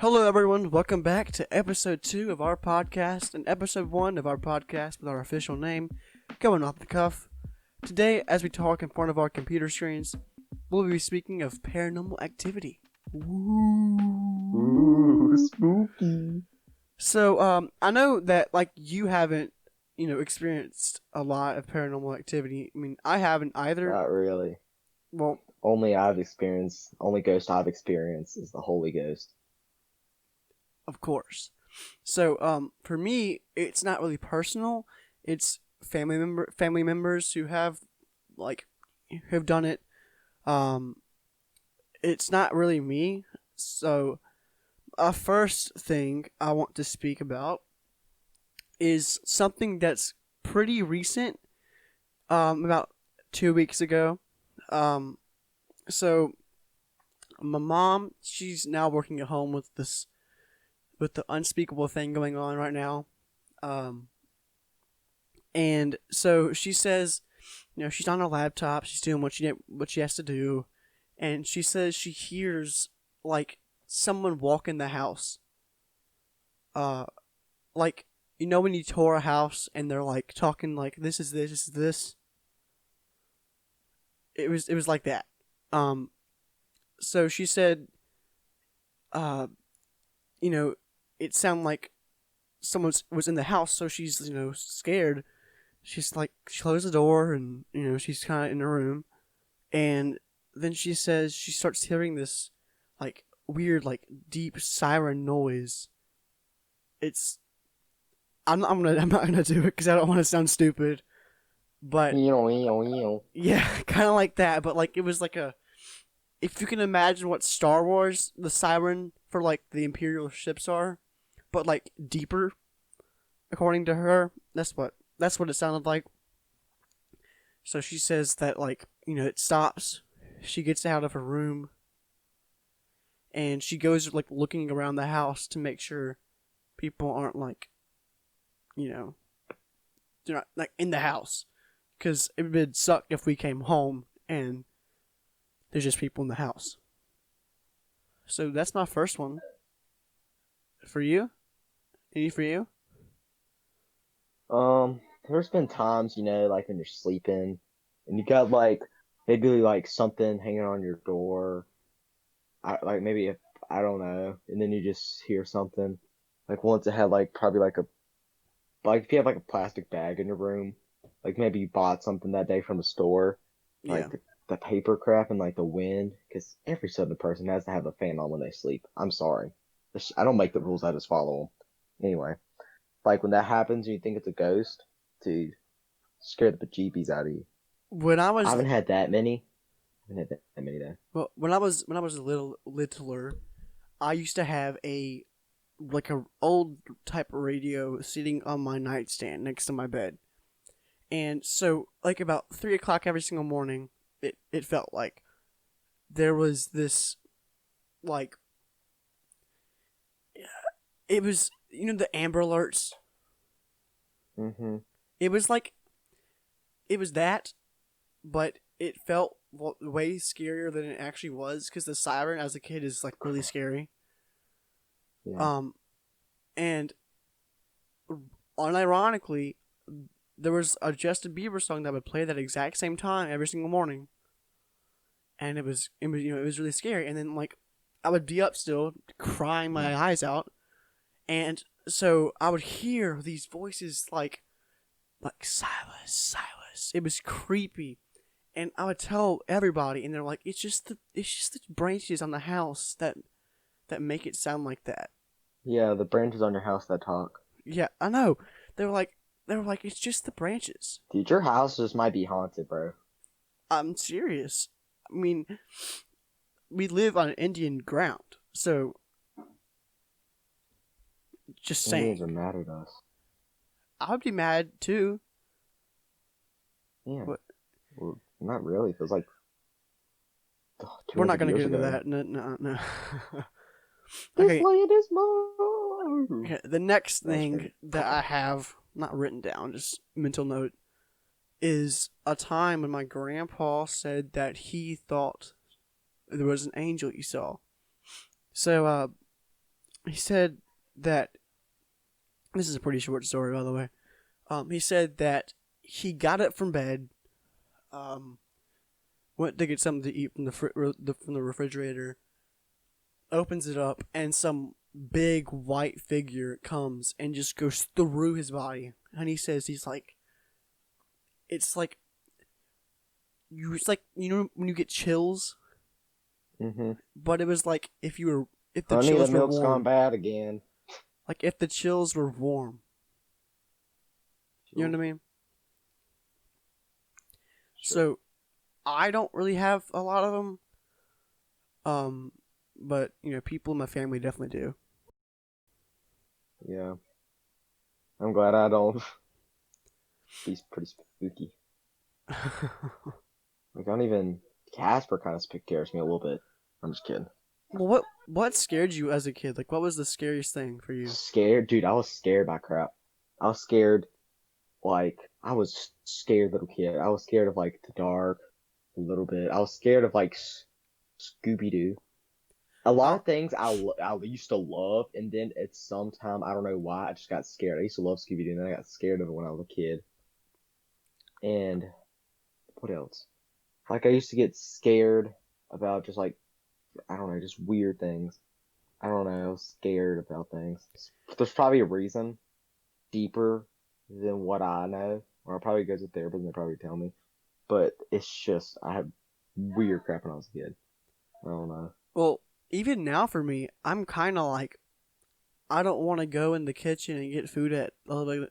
Hello, everyone. Welcome back to episode 2 of our podcast and episode 1 of our podcast with our official name, Going Off the Cuff. Today, as we talk in front of our computer screens, we'll be speaking of paranormal activity. Ooh, spooky. So, I know that, you haven't, experienced a lot of paranormal activity. I mean, I haven't either. Not really. Well, Only ghost I've experienced is the Holy Ghost. of course. So, for me, it's not really personal. It's family members who have done it. It's not really me. So, a first thing I want to speak about is something that's pretty recent. About 2 weeks ago. So my mom, she's now working at home with the unspeakable thing going on right now. And so she says, she's on her laptop, she's doing what she has to do, and she says she hears someone walk in the house. When you tour a house and they're talking this is this. It was like that. So she said, it sounded like someone was in the house, so she's, scared. She's she closed the door and, she's kind of in her room. And then she says she starts hearing this, weird, deep siren noise. I'm not gonna do it because I don't want to sound stupid. But yeah, kind of like that. But it was if you can imagine what Star Wars the siren for the Imperial ships are, but deeper. According to her, that's what it sounded like. So she says that it stops. She gets out of her room, and she goes looking around the house to make sure people aren't they're not in the house. Because it would suck if we came home and there's just people in the house. So that's my first one. For you? Any for you? There's been times, when you're sleeping and you got maybe something hanging on your door. Maybe if I don't know, and then you just hear something. Once it had probably if you have a plastic bag in your room. Maybe you bought something that day from the store, Yeah. the paper crap and the wind, because every southern person has to have a fan on when they sleep. I'm sorry. I don't make the rules, I just follow them. Anyway, when that happens and you think it's a ghost, dude, scare the bejeebies out of you. I haven't had that many. I haven't had that many though. Well, when I was a littler, I used to have a old type of radio sitting on my nightstand next to my bed. And so, about 3 o'clock every single morning, it felt like there was this, it was, the Amber Alerts? Mm-hmm. It was it was that, but it felt way scarier than it actually was, because the siren as a kid is, really scary. Yeah. And, unironically, there was a Justin Bieber song that would play that exact same time every single morning, and it was it was really scary. And then I would be up still crying my eyes out, and so I would hear these voices like Silas. It was creepy, and I would tell everybody, and they're like, it's just the branches on the house that make it sound like that. Yeah, the branches on your house that talk. Yeah, I know. They were like, it's just the branches. Dude, your house just might be haunted, bro. I'm serious. I mean, we live on Indian ground, so just saying. Indians are mad at us. I would be mad too. Yeah. But, well, not really. It feels like we're not going to get into ago. that. No. This land is mine. Okay, the next thing that I have not written down, just mental note, is a time when my grandpa said that he thought there was an angel he saw. So, he said that this is a pretty short story, by the way. He said that he got up from bed, went to get something to eat from the refrigerator, opens it up, and some big white figure comes and just goes through his body. And he says it's like it's like when you get chills. Mm-hmm. But it was like if the Honey, chills the were milk's warm. gone bad again. Like if the chills were warm. You know what I mean? Sure. So, I don't really have a lot of them. But people in my family definitely do. Yeah. I'm glad I don't. He's pretty spooky. Like, I don't even. Casper kind of scares me a little bit. I'm just kidding. Well, what scared you as a kid? Like, what was the scariest thing for you? Scared? Dude, I was scared by crap. I was scared, I was scared little kid. I was scared of, the dark a little bit. I was scared of, Scooby-Doo. A lot of things I used to love, and then at some time, I don't know why, I just got scared. I used to love Scooby-Doo, and then I got scared of it when I was a kid. And what else? I used to get scared about just, I don't know, just weird things. I don't know, I was scared about things. There's probably a reason deeper than what I know, or I'll probably go to therapist and they'll probably tell me. But it's just, I had weird crap when I was a kid. I don't know. Well, even now for me, I'm kind of like, I don't want to go in the kitchen and get food at 11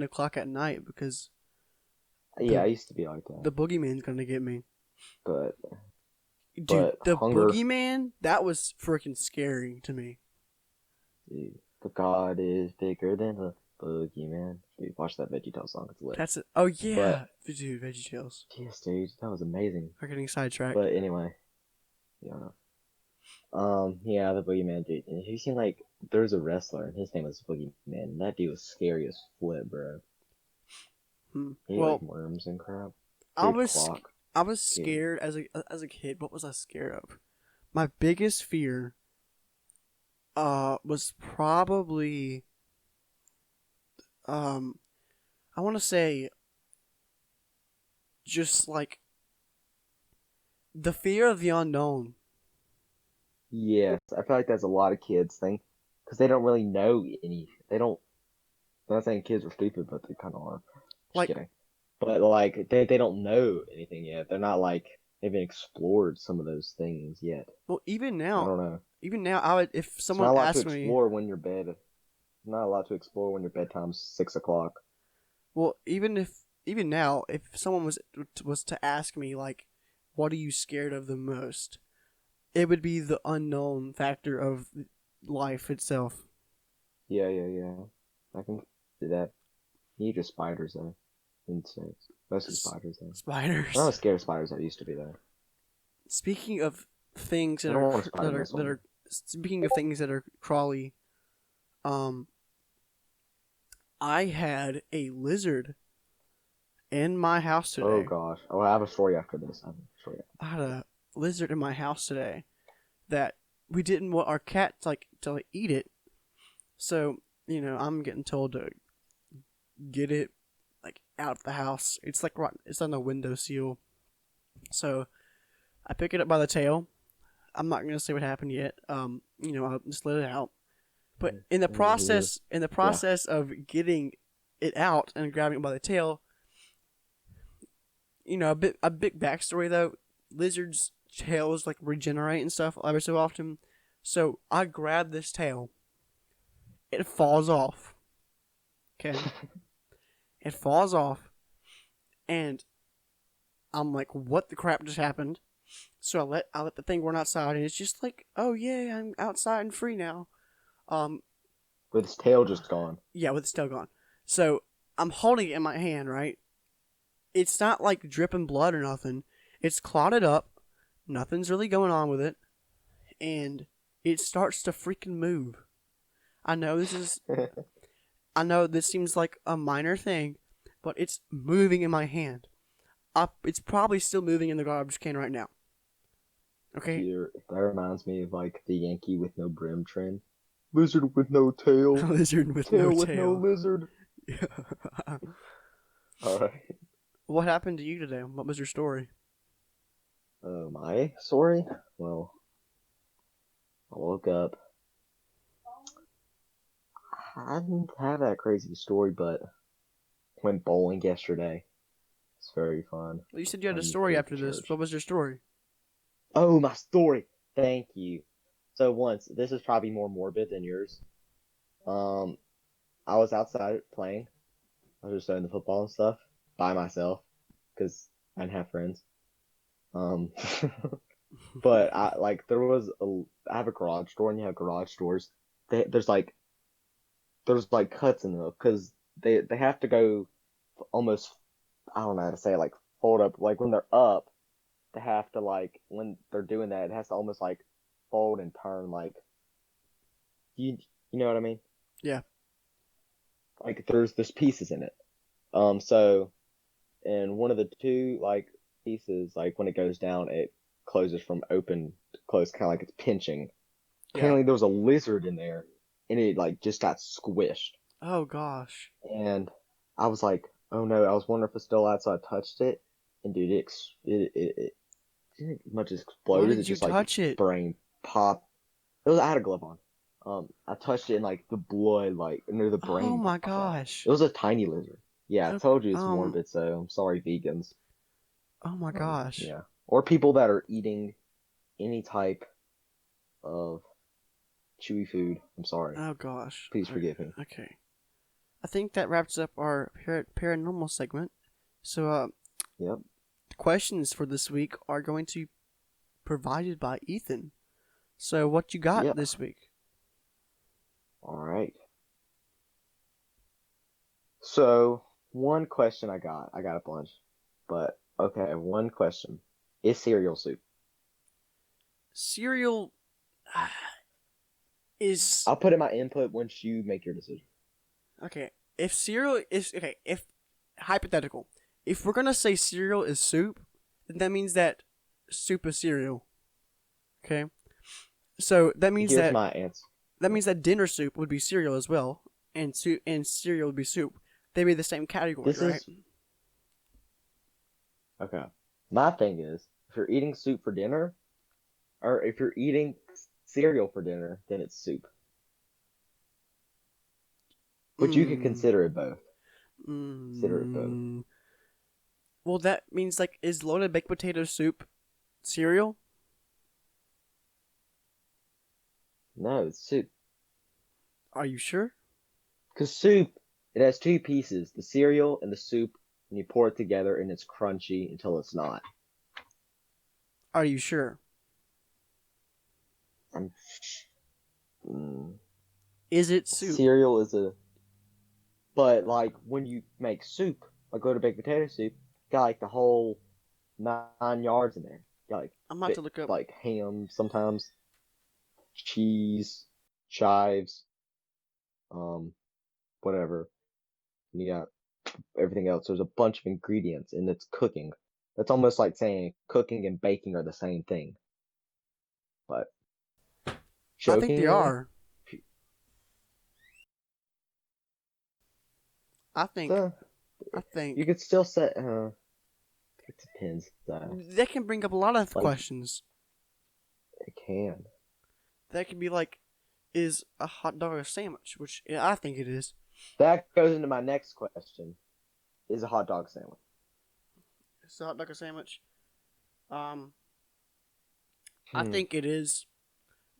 o'clock at night because Yeah, I used to be like that. The boogeyman's gonna get me. But Dude, the hunger, boogeyman, that was freaking scary to me. dude, but God is bigger than the boogeyman. Dude, watch that VeggieTales song. It's lit. That's it. Oh yeah, dude, VeggieTales. Yes, dude, that was amazing. We're getting sidetracked. But anyway, yeah, yeah, the boogeyman, dude. And have you seen there's a wrestler and his name was Boogeyman. And that dude was scary as flip, bro. He ate worms and crap. I was scared as a kid. What was I scared of? My biggest fear was probably I want to say just the fear of the unknown. Yes, I feel like that's a lot of kids thing because they don't really know any. They don't. I'm not saying kids are stupid, but they kind of are. Just kidding. But they don't know anything yet. They're not they haven't explored some of those things yet. Well, even now, I don't know. Even now, I would if someone it's not asked a lot to explore when you're bed. Not a lot to explore when your bedtime's 6 o'clock. Well, even now, if someone was to ask me what are you scared of the most, it would be the unknown factor of life itself. Yeah. I can see that. You just spiders though. Insects. Mostly spiders though. Spiders. I'm not scared of spiders that used to be though. Speaking of things that are speaking of things that are crawly, I had a lizard in my house today. Oh gosh. Oh, I have a story after this. I had a lizard in my house today that we didn't want our cat to eat it. So, I'm getting told to get it out of the house. It's it's on the windowsill. So, I pick it up by the tail. I'm not gonna say what happened yet. I'll just let it out. But in the process of getting it out and grabbing it by the tail, a big backstory though. Lizards' tails regenerate and stuff every so often. So I grab this tail. It falls off. Okay. It falls off, and I'm like, "What the crap just happened?" So I let the thing run outside, and it's just "Oh yeah, I'm outside and free now." With its tail just gone. Yeah, with its tail gone. So I'm holding it in my hand, right? It's not dripping blood or nothing. It's clotted up. Nothing's really going on with it, and it starts to freaking move. I know this seems like a minor thing, but it's moving in my hand. It's probably still moving in the garbage can right now. Okay. Peter, that reminds me of the Yankee with no brim trend. Lizard with no tail. Lizard with tail no with no tail. lizard. All right. What happened to you today? What was your story? My story? Well, I woke up. I didn't have that crazy story, but went bowling yesterday. It's very fun. Well, you said you had I a used to story go after to this. church. What was your story? Oh, my story. Thank you. So once, this is probably more morbid than yours. Um, I was outside playing. I was just throwing the football and stuff by myself because I didn't have friends. Um, but I have a garage door, and you have garage doors. There's like cuts in them because they have to go almost, I don't know how to say it, like fold up, like when they're up, they have to, like, when they're doing that, it has to almost like fold and turn, like, you know what I mean? Yeah. Like there's pieces in it. So in one of the two like pieces, like when it goes down, it closes from open to close, kind of like it's pinching. Yeah. Apparently there was a lizard in there, and it like just got squished. Oh gosh. And I was like, oh no, I was wondering if it's still out, so I touched it, and dude, it didn't much as Why exploded. It did you just like touch it? brain popped. I had a glove on. I touched it, and like the blood, like near the Oh brain my popped out. gosh. It was a tiny lizard. Yeah, I Uh, told you it's Um. morbid, so I'm sorry, vegans. Oh my gosh. Yeah, or people that are eating any type of chewy food. I'm sorry. Oh gosh. Please forgive me. Okay. I think that wraps up our paranormal segment. So, Yep. the questions for this week are going to be provided by Ethan. So, what you got Yep. this week? All right. So one question I got a bunch, but okay, one question: is cereal soup? Cereal is I'll put in my input once you make your decision. okay. If cereal is okay, if hypothetical, if we're gonna say cereal is soup, then that means that soup is cereal. Okay, so that means Here's that my answer. dinner soup would be cereal as well, and cereal would be soup. They'd be the same category, This right? is okay. My thing is, if you're eating soup for dinner, or if you're eating cereal for dinner, then it's soup. But you could Mm, consider it both. Consider it both. mm. Well, that means like is loaded baked potato soup cereal? No, it's soup. Are you sure? Because soup, it has two pieces, the cereal and the soup, and you pour it together and it's crunchy until it's not. Are you sure? I'm, mm, Is it soup? cereal is a, but like when you make soup, like go to baked potato soup, got like the whole 9 yards in there. Got like I'm about to look up. like ham sometimes, cheese, chives, um, whatever. And you got everything else. There's a bunch of ingredients and it's cooking. That's almost like saying cooking and baking are the same thing. But I think they jokingly, are. I think. so I you think could still say it depends. that can bring up a lot of Like questions. it can. That could be like, is a hot dog a sandwich? Which yeah, I think it is. That goes into my next question: is a hot dog sandwich? Is a hot dog a sandwich? Um, I Hmm. think it is.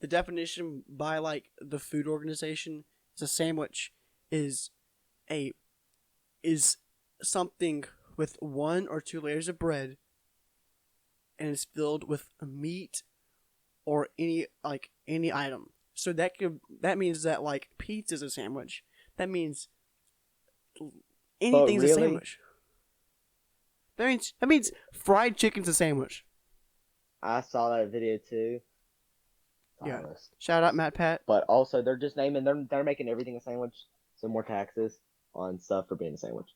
The definition by like the food organization is a sandwich is a is something with one or two layers of bread and is filled with meat or any item. So that means that like pizza's a sandwich. That means But anything's a really, sandwich. That means fried chicken's a sandwich. I saw that video too. Yeah. Honest. Shout out Matt Pat. But also, they're just naming they're making everything a sandwich, so more taxes on stuff for being a sandwich.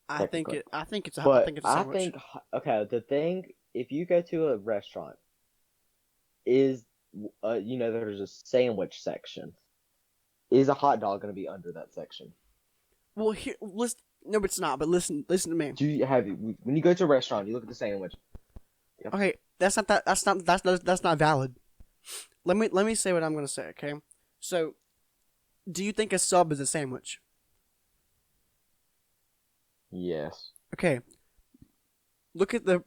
Technically. I think it's But a I sandwich. think okay, the thing if you go to a restaurant is there's a sandwich section. Is a hot dog going to be under that section? Well, here, listen. No, it's not. But listen to me. Do you have when you go to a restaurant, you look at the sandwich? Yep. Okay, that's not valid. Let me say what I'm gonna say. Okay, so do you think a sub is a sandwich? Yes. Okay. Look at the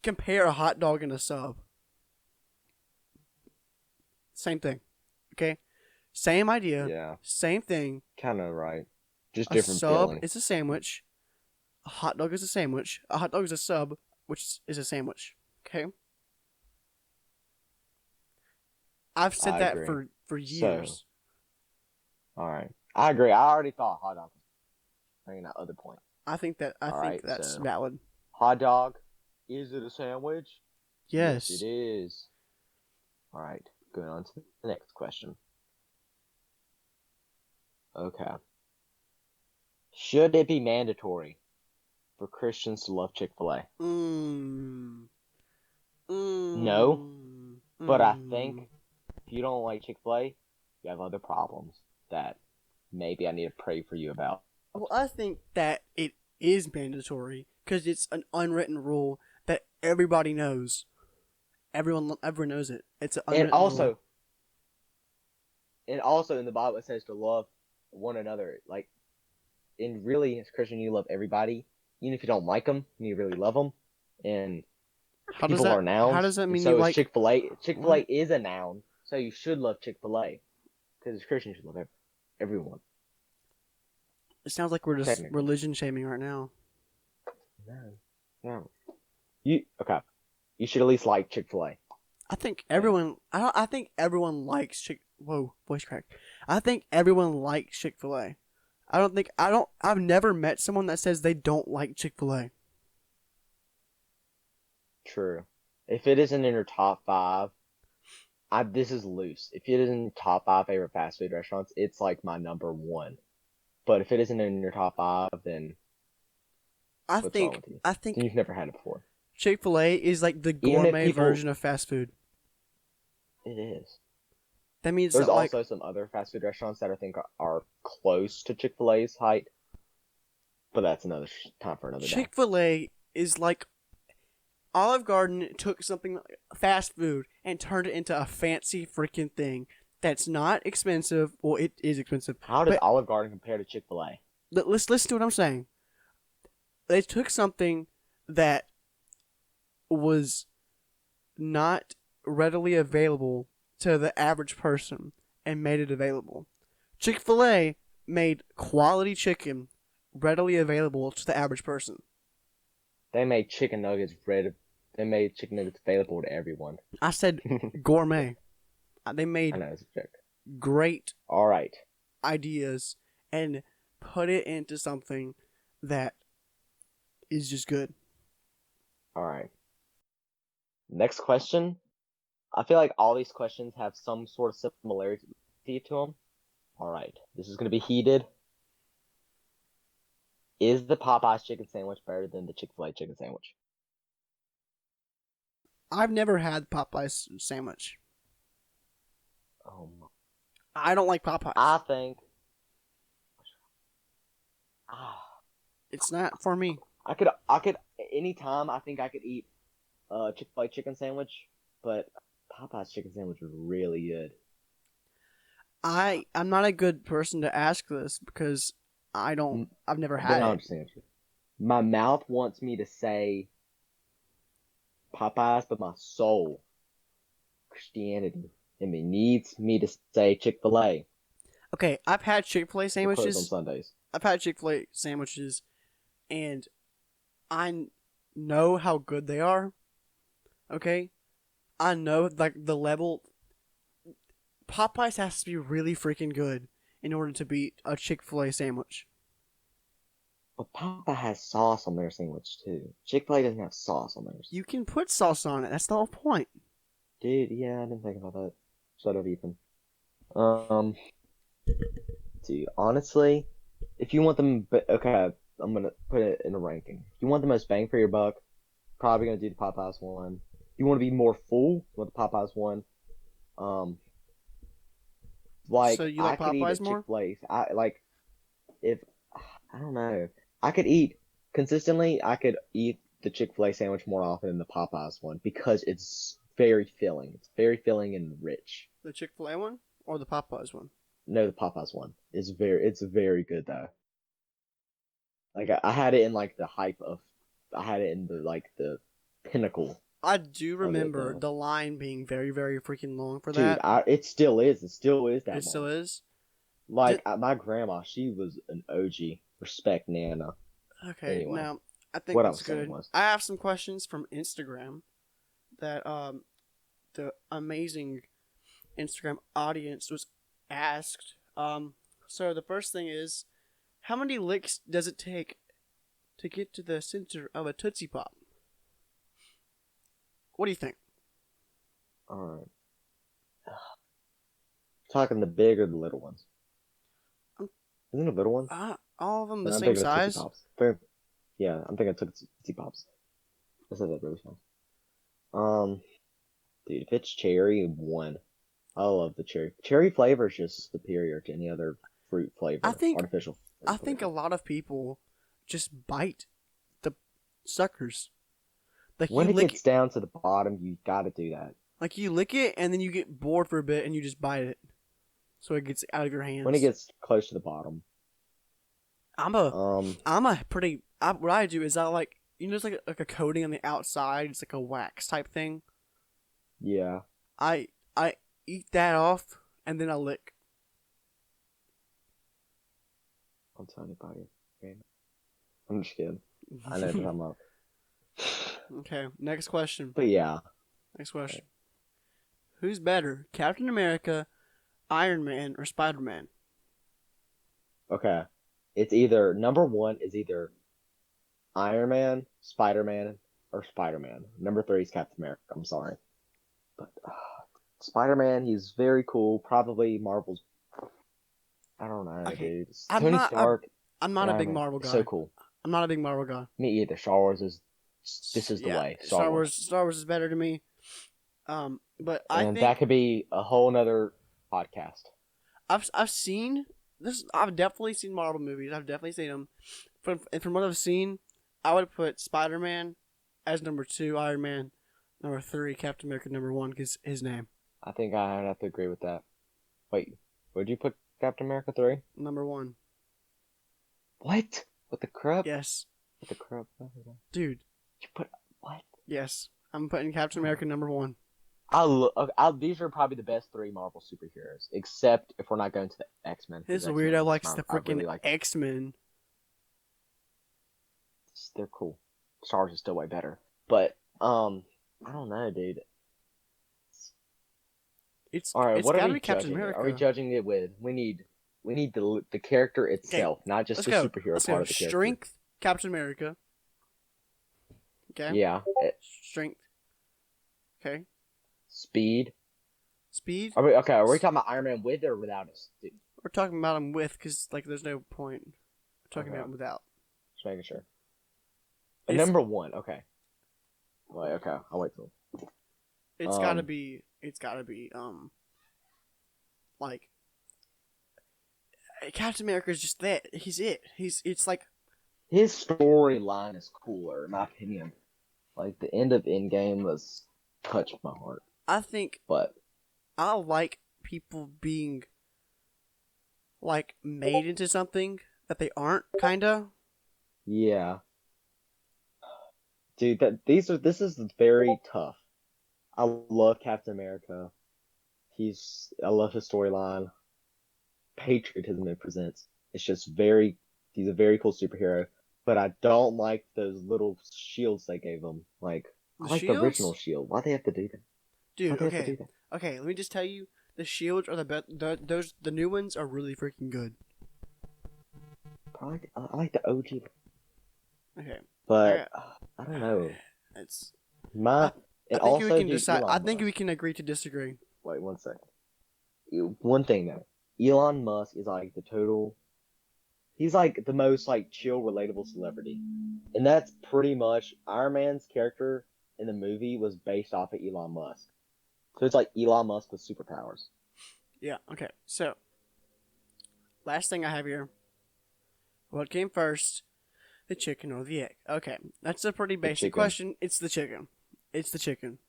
compare a hot dog and a sub. Same thing. Okay? Same idea. Yeah. Same thing. Kind of right. Just different feeling. A sub is a sandwich. A hot dog is a sandwich. A hot dog is a sub, which is a sandwich. Okay? I've said that agree. for years. So, all right. I agree. I already thought hot dog was bringing that other point. I think that's valid. Hot dog, is it a sandwich? Yes. Yes, it is. All right. Going on to the next question. Okay. Should it be mandatory for Christians to love Chick-fil-A? No. But I think if you don't like Chick-fil-A, you have other problems that maybe I need to pray for you about. Well, I think that it is mandatory because it's an unwritten rule that everybody knows. Everyone knows it. It's an unwritten rule. And also in the Bible it says to love one another. Like, and really, as a Christian, you love everybody, even if you don't like them. You really love them. And people are nouns. How does that mean? So you is like Chick-fil-A? Chick-fil-A is a noun, so you should love Chick-fil-A because as Christians, you should love everyone. It sounds like we're just religion shaming right now. No. You should at least like Chick-fil-A. I think everyone. I think everyone likes Whoa, voice crack. I think everyone likes Chick-fil-A. I've never met someone that says they don't like Chick-fil-A. True. If it isn't in your top 5, this is loose. If it isn't top 5 favorite fast food restaurants, it's like my number 1. But if it isn't in your top 5, then I think then you've never had it before. Chick-fil-A is like the gourmet version of fast food. It is. That means there's also some other fast food restaurants that I think are close to Chick-fil-A's height, but that's another time for another day. Chick-fil-A is like Olive Garden took something like fast food and turned it into a fancy freaking thing that's not expensive. Well, it is expensive. How does Olive Garden compare to Chick-fil-A? Let's listen to what I'm saying. They took something that was not readily available to the average person and made it available. Chick-fil-A made quality chicken readily available to the average person. They made chicken nuggets available to everyone. I said gourmet. They made great ideas and put it into something that is just good. All right. Next question. I feel like all these questions have some sort of similarity to them. All right. This is going to be heated. Is the Popeye's chicken sandwich better than the Chick-fil-A chicken sandwich? I've never had Popeye's sandwich. I don't like Popeyes. I think it's not for me. I could anytime I think I could eat Chick-fil-A chicken sandwich, but Popeye's chicken sandwich was really good. I'm not a good person to ask this because I've never had it. My mouth wants me to say Popeyes, but my soul, Christianity, and it needs me to say Chick-fil-A. Okay, I've had Chick-fil-A sandwiches on Sundays. I've had Chick-fil-A sandwiches, and I know how good they are. Okay, I know like the level. Popeyes has to be really freaking good in order to beat a Chick-fil-A sandwich. But Popeye has sauce on their sandwich too. Chick-fil-A doesn't have sauce on theirs. You can put sauce on it. That's the whole point. Dude, yeah, I didn't think about that. Shut up, Ethan. Dude, honestly, if you want them, okay, I'm gonna put it in a ranking. If you want the most bang for your buck, probably gonna do the Popeyes one. If you want to be more full, you want the Popeyes one. So Like you I like could eat Popeyes at more? Chick-fil-A. If I don't know, I could eat consistently. I could eat the Chick-fil-A sandwich more often than the Popeyes one because it's very filling. It's very filling and rich. The Chick-fil-A one or the Popeyes one? No, the Popeyes one is it's very good though. Like I had it in like the hype of, I had it in the pinnacle I do of it remember though. the line being very, very freaking long for Dude, that. it still is. It still is It that still long. is. Like Did, my grandma, she was an OG. Respect Nana. okay, Anyway, now I think what I that's was saying good. was, I have some questions from Instagram that the amazing Instagram audience was asked. So the first thing is, how many licks does it take to get to the center of a Tootsie Pop? What do you think? alright, talking the big or the little ones? Um, Isn't it the little ones? all of them the I'm same thinking of Tootsie size? Pops. Yeah, I'm thinking of Tootsie Pops. I said that really fast. Dude, if it's cherry, one. I love the cherry. Cherry flavor is just superior to any other fruit I flavor, think artificial fruit I think a flavor. lot of people just bite the suckers. Like When you it lick gets down to the bottom, you gotta do that. like you lick it and then you get bored for a bit and you just bite it. So it gets out of your When it hands. gets close to the bottom. I'm a Um, I'm a pretty what I do is I like it's like a coating on the outside, it's like a wax type thing. yeah. I eat that off and then I lick. I'm telling you about it. I'm just kidding. I know what you're talking about. Okay, next question. But yeah. Next question. Who's better, Captain America, Iron Man, or Spider Man? Okay. It's either number one is either Iron Man, Spider Man, or Spider Man. Number three is Captain America. I'm sorry, but Spider Man, he's very cool. Probably Marvel's. I don't know, Okay, dude. I'm Tony not a Stark I'm not and a Iron big Man, Marvel so guy. cool. I'm not a big Marvel guy. Me either. Star Wars is. This is the Yeah, way. Star Wars, Star Wars is better to me. But I and that think could be a whole nother podcast. I've seen this. I've definitely seen Marvel movies. I've definitely seen them. From what I've seen, I would put Spider Man as number two, Iron Man number three, Captain America number one, because his name I think I'd have to agree with that. Wait, would you put Captain America 3? number one. What? With the crab? Yes, With the crab? dude. You put what? Yes, I'm putting Captain America number one. These are probably the best three Marvel superheroes, except if we're not going to the X-Men. This X-Men weirdo likes the I freaking really like. X Men. They're cool. Star Wars is still way better, but I don't know, dude. All right, It's what are got to we be Captain judging it? Are we America. judging it with? We need the character Okay, itself, not just let's the go. superhero Let's part go. of the character. Strength, Captain America. Okay. Yeah. Strength. Okay. Speed. Speed. Are we okay? Are we talking about Iron Man with or without a suit? We're talking about him with, because like there's no point. We're talking Okay. about him without. Just making sure. It's Number one. Okay. Wait. Okay. I'll wait till. it's gotta be like Captain America is just that. He's it. It's like His storyline is cooler, in my opinion. Like the end of Endgame was touched my heart. I think But I like people being like made into something that they aren't, kinda. yeah, dude, this is very tough. I love Captain America. I love his storyline. Patriotism it presents. It's just he's a very cool superhero. But I don't like those little shields they gave him. Like, I The like the original shields? shield. Why'd they have to do that? Dude, Why'd they have to okay. do that? Okay, let me just tell you, the shields are the best. The new ones are really freaking good. I like the OG. Okay. But I don't know. It's My I and think we also, can dude, decide. I Elon think Musk. we can agree to disagree. Wait one second. One thing though, Elon Musk is like the total. He's like the most like chill, relatable celebrity, and that's pretty much Iron Man's character in the movie was based off of Elon Musk. So it's like Elon Musk with superpowers. Yeah. Okay. So, last thing I have here. What came first, the chicken or the egg? Okay, that's a pretty basic question. It's the chicken. It's the chicken.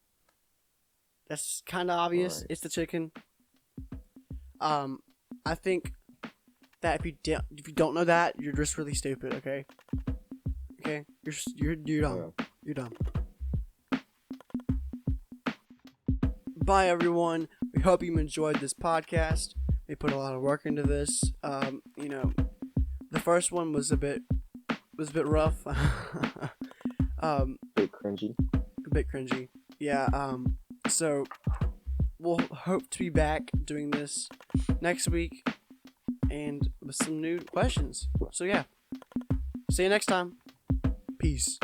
That's kind of obvious. Right. It's the chicken. I think that if you don't know that, you're just really stupid. Okay. Okay. You're dumb. Yeah. You're dumb. Bye, everyone. We hope you enjoyed this podcast. We put a lot of work into this. The first one was a bit rough. Bit cringy. A bit cringy. Yeah. So we'll hope to be back doing this next week and with some new questions. So yeah. See you next time. Peace.